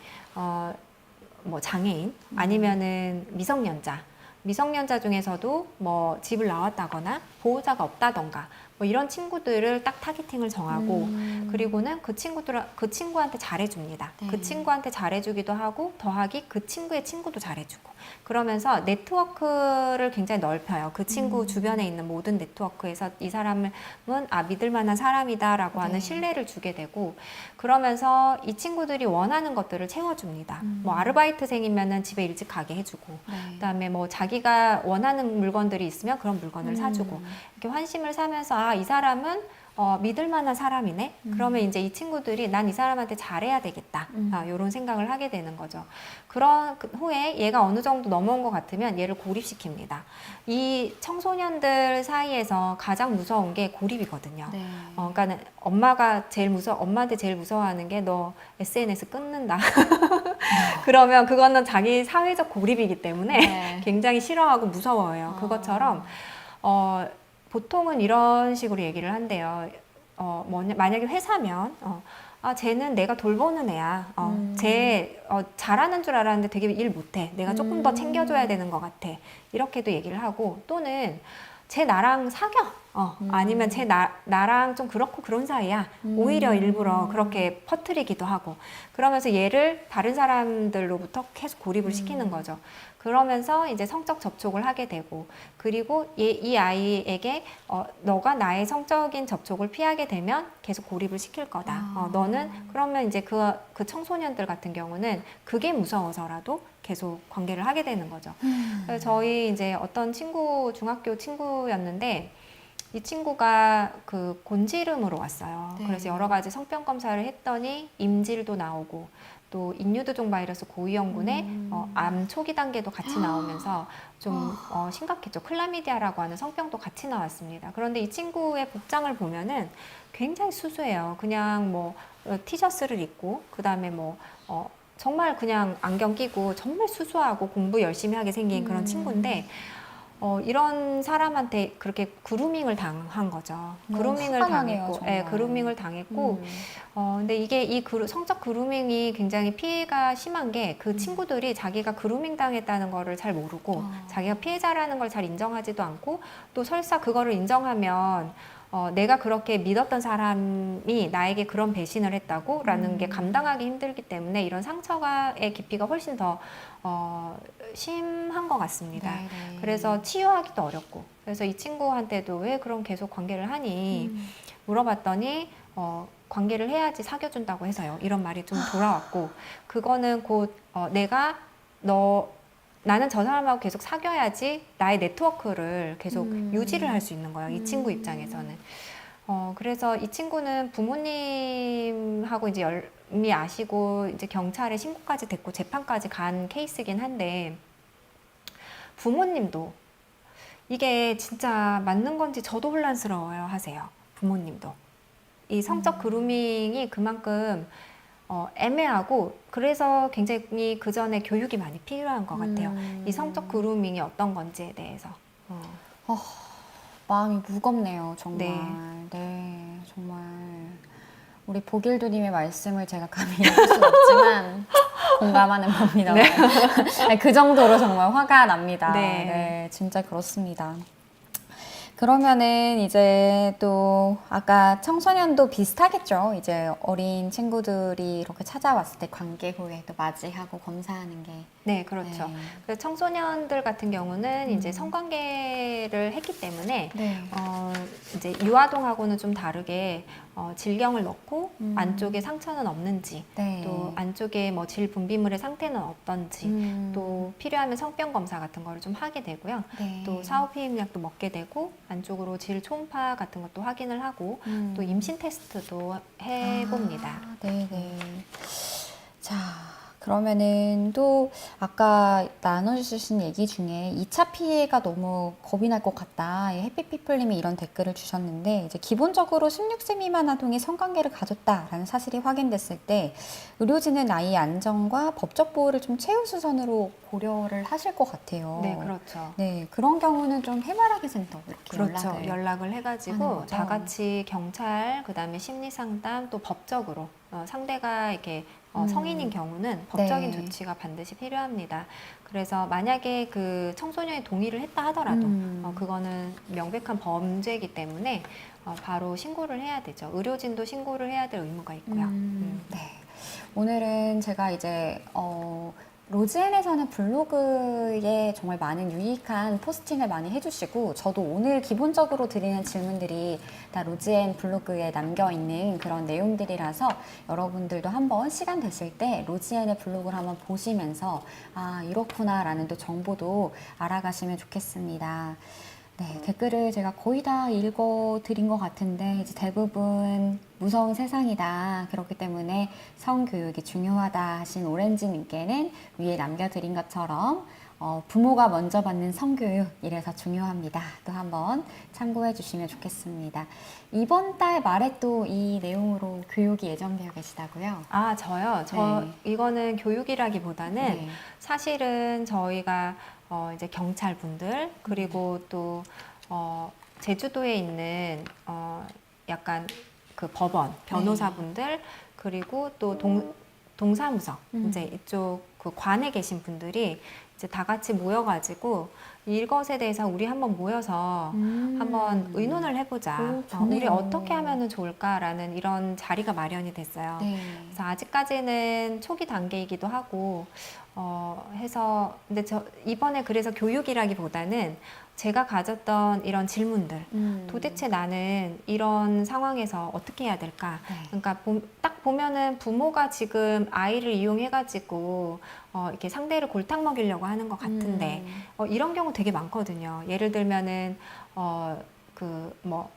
뭐 장애인 아니면은 미성년자 중에서도 뭐 집을 나왔다거나 보호자가 없다던가 뭐 이런 친구들을 딱 타겟팅을 정하고 그리고는 그 친구한테 잘해줍니다. 네. 그 친구한테 잘해주기도 하고 더하기 그 친구의 친구도 잘해주고 그러면서 네트워크를 굉장히 넓혀요. 그 친구 주변에 있는 모든 네트워크에서 이 사람은 믿을 만한 사람이다라고 하는 네. 신뢰를 주게 되고 그러면서 이 친구들이 원하는 것들을 채워줍니다. 뭐 아르바이트생이면은 집에 일찍 가게 해주고 네. 그다음에 뭐 자기가 원하는 물건들이 있으면 그런 물건을 사주고 이렇게 환심을 사면서 이 사람은 믿을 만한 사람이네. 그러면 이제 이 친구들이 난 이 사람한테 잘해야 되겠다. 이런 생각을 하게 되는 거죠. 그런 후에 얘가 어느 정도 넘어온 것 같으면 얘를 고립시킵니다. 이 청소년들 사이에서 가장 무서운 게 고립이거든요. 네. 그러니까 엄마한테 제일 무서워하는 게 너 SNS 끊는다. 그러면 그거는 자기 사회적 고립이기 때문에 네. 굉장히 싫어하고 무서워해요. 그것처럼 보통은 이런 식으로 얘기를 한대요. 만약에 회사면 쟤는 내가 돌보는 애야. 쟤 잘하는 줄 알았는데 되게 일 못해. 내가 조금 더 챙겨줘야 되는 것 같아. 이렇게도 얘기를 하고 또는 쟤 나랑 사겨. 아니면 쟤 나랑 좀 그렇고 그런 사이야. 오히려 일부러 그렇게 퍼뜨리기도 하고 그러면서 얘를 다른 사람들로부터 계속 고립을 시키는 거죠. 그러면서 이제 성적 접촉을 하게 되고 그리고 이 아이에게 너가 나의 성적인 접촉을 피하게 되면 계속 고립을 시킬 거다. 너는 그러면 이제 그 청소년들 같은 경우는 그게 무서워서라도 계속 관계를 하게 되는 거죠. 그래서 저희 이제 어떤 중학교 친구였는데 이 친구가 그 곤지름으로 왔어요. 네. 그래서 여러 가지 성병 검사를 했더니 임질도 나오고 또 인유두종 바이러스 고위험군의 암 초기 단계도 같이 나오면서 좀 심각했죠. 클라미디아라고 하는 성병도 같이 나왔습니다. 그런데 이 친구의 복장을 보면은 굉장히 수수해요. 그냥 뭐 티셔츠를 입고 그다음에 뭐 정말 그냥 안경 끼고 정말 수수하고 공부 열심히 하게 생긴 그런 친구인데 이런 사람한테 그렇게 그루밍을 당한 거죠. 그루밍을 당했고, 그루밍을 당했고, 근데 이게 성적 그루밍이 굉장히 피해가 심한 게 그 친구들이 자기가 그루밍 당했다는 거를 잘 모르고 자기가 피해자라는 걸 잘 인정하지도 않고 또 설사 그거를 인정하면 내가 그렇게 믿었던 사람이 나에게 그런 배신을 했다고 라는 게 감당하기 힘들기 때문에 이런 상처의 깊이가 훨씬 더 심한 것 같습니다. 네네. 그래서 치유하기도 어렵고 그래서 이 친구한테도 왜 그럼 계속 관계를 하니 물어봤더니 관계를 해야지 사귀어준다고 해서요. 이런 말이 좀 돌아왔고 그거는 곧 나는 저 사람하고 계속 사귀어야지 나의 네트워크를 계속 유지를 할 수 있는 거예요. 이 친구 입장에서는. 그래서 이 친구는 부모님하고 이제 이미 아시고 이제 경찰에 신고까지 됐고 재판까지 간 케이스긴 한데 부모님도 이게 진짜 맞는 건지 저도 혼란스러워요 하세요. 부모님도. 이 성적 그루밍이 그만큼 애매하고 그래서 굉장히 그 전에 교육이 많이 필요한 것 같아요. 이 성적 그루밍이 어떤 건지에 대해서. 마음이 무겁네요, 정말. 네. 네, 정말. 우리 보길도님의 말씀을 제가 감히 읽을 수는 없지만 공감하는 겁니다. 네. 네, 그 정도로 정말 화가 납니다. 네. 네, 진짜 그렇습니다. 그러면은 이제 또 아까 청소년도 비슷하겠죠. 이제 어린 친구들이 이렇게 찾아왔을 때 관계 후에 또 맞이하고 검사하는 게. 네, 그렇죠. 네. 그래서 청소년들 같은 경우는 이제 성관계를 했기 때문에 네. 이제 유아동하고는 좀 다르게 질경을 넣고 안쪽에 상처는 없는지 네. 또 안쪽에 뭐 질 분비물의 상태는 어떤지 또 필요하면 성병 검사 같은 거를 좀 하게 되고요. 네. 또 사후피임약도 먹게 되고 안쪽으로 질 초음파 같은 것도 확인을 하고 또 임신 테스트도 해봅니다. 네네. 자, 그러면은 또 아까 나눠주신 얘기 중에 2차 피해가 너무 겁이 날 것 같다. 해피피플님이 이런 댓글을 주셨는데 이제 기본적으로 16세 미만 아동이 성관계를 가졌다라는 사실이 확인됐을 때 의료진은 아이의 안전과 법적 보호를 좀 최우선으로 고려를 하실 것 같아요. 네, 그렇죠. 네, 그런 경우는 좀 해바라기 센터 이렇게 그렇죠. 연락을 연락을 하는 해가지고 거죠. 다 같이 경찰, 그다음에 심리상담, 또 법적으로 상대가 이렇게 성인인 경우는 법적인 네. 조치가 반드시 필요합니다. 그래서 만약에 그 청소년이 동의를 했다 하더라도 그거는 명백한 범죄이기 때문에 바로 신고를 해야 되죠. 의료진도 신고를 해야 될 의무가 있고요. 네. 오늘은 제가 이제 로즈앤에서는 블로그에 정말 많은 유익한 포스팅을 많이 해주시고, 저도 오늘 기본적으로 드리는 질문들이 다 로즈앤 블로그에 남겨있는 그런 내용들이라서 여러분들도 한번 시간 되실 때 로즈앤의 블로그를 한번 보시면서 아, 이렇구나 라는 또 정보도 알아가시면 좋겠습니다. 네, 댓글을 제가 거의 다 읽어드린 것 같은데 이제 대부분 무서운 세상이다. 그렇기 때문에 성교육이 중요하다 하신 오렌지님께는 위에 남겨드린 것처럼 부모가 먼저 받는 성교육 이래서 중요합니다. 또 한번 참고해 주시면 좋겠습니다. 이번 달 말에 또 이 내용으로 교육이 예정되어 계시다고요? 아, 저요? 네. 이거는 교육이라기보다는 네. 사실은 저희가 이제 경찰분들 그리고 또 제주도에 있는 약간 그 법원 변호사분들 그리고 또 동사무소 이제 이쪽 그 관에 계신 분들이 이제 다 같이 모여가지고 이것에 대해서 우리 한번 모여서 한번 의논을 해보자. 오, 좋네요. 우리 어떻게 하면 좋을까라는 이런 자리가 마련이 됐어요. 네. 그래서 아직까지는 초기 단계이기도 하고 해서 근데 이번에 그래서 교육이라기보다는 제가 가졌던 이런 질문들 도대체 나는 이런 상황에서 어떻게 해야 될까? 네. 그러니까 딱 보면은 부모가 지금 아이를 이용해가지고 이렇게 상대를 골탕 먹이려고 하는 것 같은데 이런 경우 되게 많거든요. 예를 들면은 그 뭐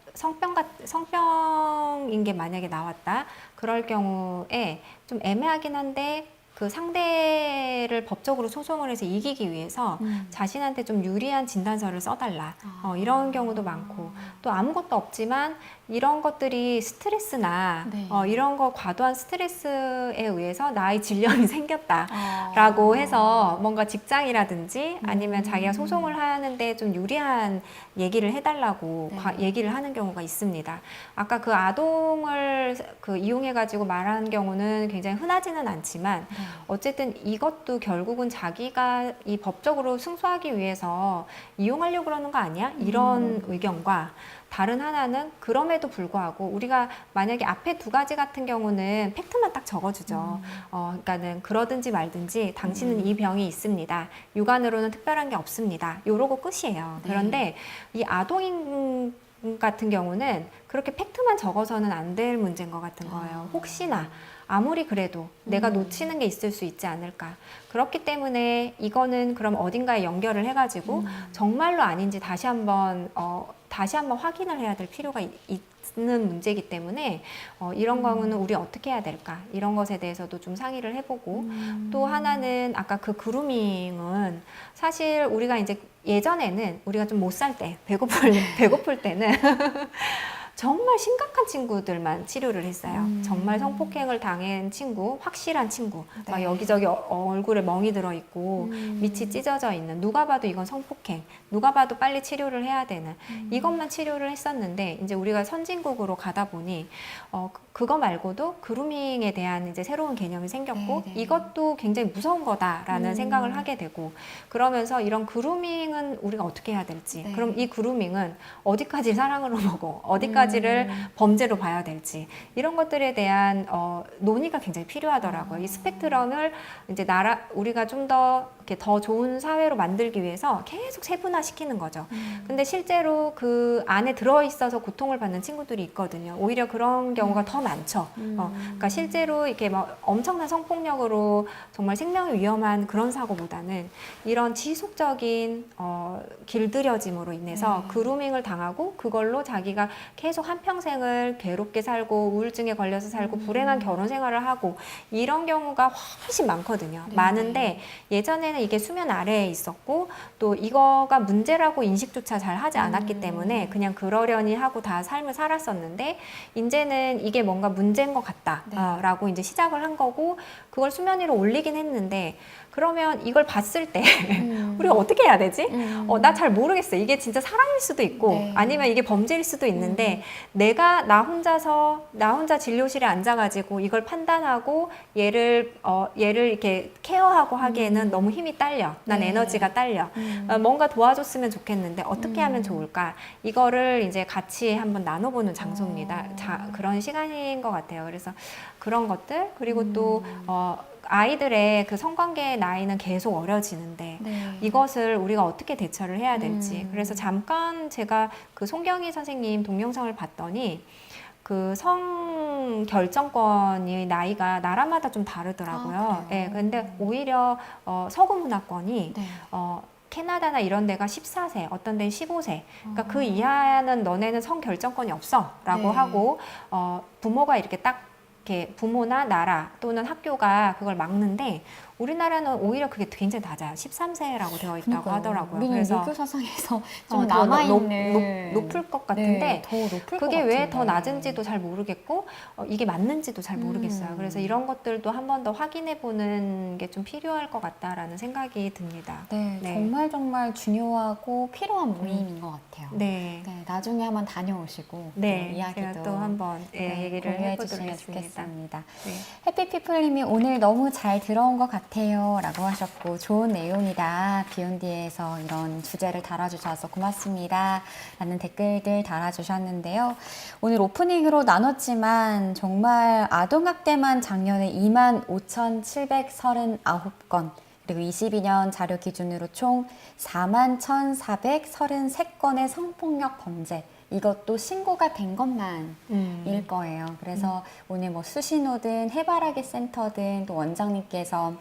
성병인 게 만약에 나왔다. 그럴 경우에 좀 애매하긴 한데 그 상대를 법적으로 소송을 해서 이기기 위해서 자신한테 좀 유리한 진단서를 써달라. 이런 경우도 많고 또 아무것도 없지만 이런 것들이 스트레스나 네. 이런 거 과도한 스트레스에 의해서 나의 질병이 생겼다라고 해서 뭔가 직장이라든지 아니면 자기가 소송을 하는데 좀 유리한 얘기를 해달라고 네. 얘기를 하는 경우가 있습니다. 아까 그 아동을 그 이용해가지고 말하는 경우는 굉장히 흔하지는 않지만 네. 어쨌든 이것도 결국은 자기가 이 법적으로 승소하기 위해서 이용하려고 그러는 거 아니야? 이런 의견과 다른 하나는 그럼에도 불구하고 우리가 만약에 앞에 두 가지 같은 경우는 팩트만 딱 적어주죠. 그러니까는 그러든지 말든지 당신은 이 병이 있습니다. 육안으로는 특별한 게 없습니다. 요러고 끝이에요. 네. 그런데 이 아동인 같은 경우는 그렇게 팩트만 적어서는 안 될 문제인 것 같은 거예요. 혹시나 아무리 그래도 내가 놓치는 게 있을 수 있지 않을까. 그렇기 때문에 이거는 그럼 어딘가에 연결을 해가지고 정말로 아닌지 다시 한번 확인을 해야 될 필요가 있는 문제이기 때문에 이런 경우는 우리 어떻게 해야 될까 이런 것에 대해서도 좀 상의를 해보고 또 하나는 아까 그 그루밍은 사실 우리가 이제 예전에는 우리가 좀 못 살 때 배고플 때는 정말 심각한 친구들만 치료를 했어요. 정말 성폭행을 당한 친구, 확실한 친구, 네. 막 여기저기 얼굴에 멍이 들어있고 밑이 찢어져 있는 누가 봐도 이건 성폭행, 누가 봐도 빨리 치료를 해야 되는 이것만 치료를 했었는데 이제 우리가 선진국으로 가다 보니 그거 말고도 그루밍에 대한 이제 새로운 개념이 생겼고 네, 네. 이것도 굉장히 무서운 거다라는 생각을 하게 되고 그러면서 이런 그루밍은 우리가 어떻게 해야 될지 네. 그럼 이 그루밍은 어디까지 사랑으로 보고 어디까지를 범죄로 봐야 될지 이런 것들에 대한 논의가 굉장히 필요하더라고요. 이 스펙트럼을 이제 우리가 좀 더 이렇게 더 좋은 사회로 만들기 위해서 계속 세분화시키는 거죠. 근데 실제로 그 안에 들어있어서 고통을 받는 친구들이 있거든요. 오히려 그런 경우가 더 많죠. 그러니까 실제로 이렇게 막 엄청난 성폭력으로 정말 생명이 위험한 그런 사고보다는 이런 지속적인 길들여짐으로 인해서 그루밍을 당하고 그걸로 자기가 계속 한평생을 괴롭게 살고 우울증에 걸려서 살고 불행한 결혼 생활을 하고 이런 경우가 훨씬 많거든요. 많은데 예전에는 이게 수면 아래에 있었고 또 이거가 문제라고 인식조차 잘 하지 않았기 때문에 그냥 그러려니 하고 다 삶을 살았었는데 이제는 이게 뭔가 문제인 것 같다라고 이제 시작을 한 거고 그걸 수면 위로 올리긴 했는데 그러면 이걸 봤을 때 우리가 어떻게 해야 되지? 나 잘 모르겠어. 이게 진짜 사랑일 수도 있고 네. 아니면 이게 범죄일 수도 있는데 내가 나 혼자 진료실에 앉아가지고 이걸 판단하고 얘를 이렇게 케어하고 하기에는 너무 힘이 딸려. 난 네. 에너지가 딸려. 뭔가 도와줬으면 좋겠는데 어떻게 하면 좋을까? 이거를 이제 같이 한번 나눠보는 장소입니다. 그런 시간인 것 같아요. 그래서 그런 것들 그리고 또 아이들의 그 성관계 나이는 계속 어려지는데 네. 이것을 우리가 어떻게 대처를 해야 될지. 그래서 잠깐 제가 그 송경희 선생님 동영상을 봤더니 그 성 결정권의 나이가 나라마다 좀 다르더라고요. 그래요? 예, 근데 오히려 서구 문화권이 네. 캐나다나 이런 데가 14세, 어떤 데는 15세. 그러니까 그 이하는 너네는 성 결정권이 없어라고 네. 하고 부모가 이렇게 딱 이렇게 부모나 나라 또는 학교가 그걸 막는데 우리나라는 오히려 그게 굉장히 낮아요. 13세라고 되어 있다고 그러니까요. 하더라고요. 우리는 그래서 유교 사상에서 좀 더 남아있는 높을 것 같은데 네, 더 높을 그게 것 왜 더 같은데. 낮은지도 잘 모르겠고 이게 맞는지도 잘 모르겠어요. 그래서 이런 것들도 한 번 더 확인해 보는 게 좀 필요할 것 같다라는 생각이 듭니다. 네, 네. 정말 중요하고 필요한 모임인 것 같아요. 네. 네, 나중에 한번 다녀오시고 네, 또 이야기도 제가 또 한번 얘기를 공유해 해보도록 주시면 하겠습니다. 좋겠습니다. 네. 해피피플님이 오늘 너무 잘 들어온 것 같아요 라고 하셨고 좋은 내용이다. 비욘디에서 이런 주제를 달아주셔서 고맙습니다 라는 댓글들 달아주셨는데요. 오늘 오프닝으로 나눴지만 정말 아동학대만 작년에 25,739건 그리고 22년 자료 기준으로 총 41,433건의 성폭력 범죄 이것도 신고가 된 것만일 거예요. 그래서 오늘 뭐 수신호든 해바라기 센터든 또 원장님께서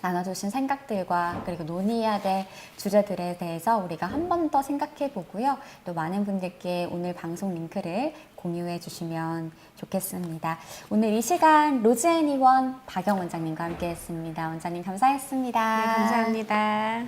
나눠주신 생각들과 그리고 논의해야 될 주제들에 대해서 우리가 한 번 더 생각해 보고요. 또 많은 분들께 오늘 방송 링크를 공유해 주시면 좋겠습니다. 오늘 이 시간 로즈앤이원 박영 원장님과 함께 했습니다. 원장님 감사했습니다. 네, 감사합니다.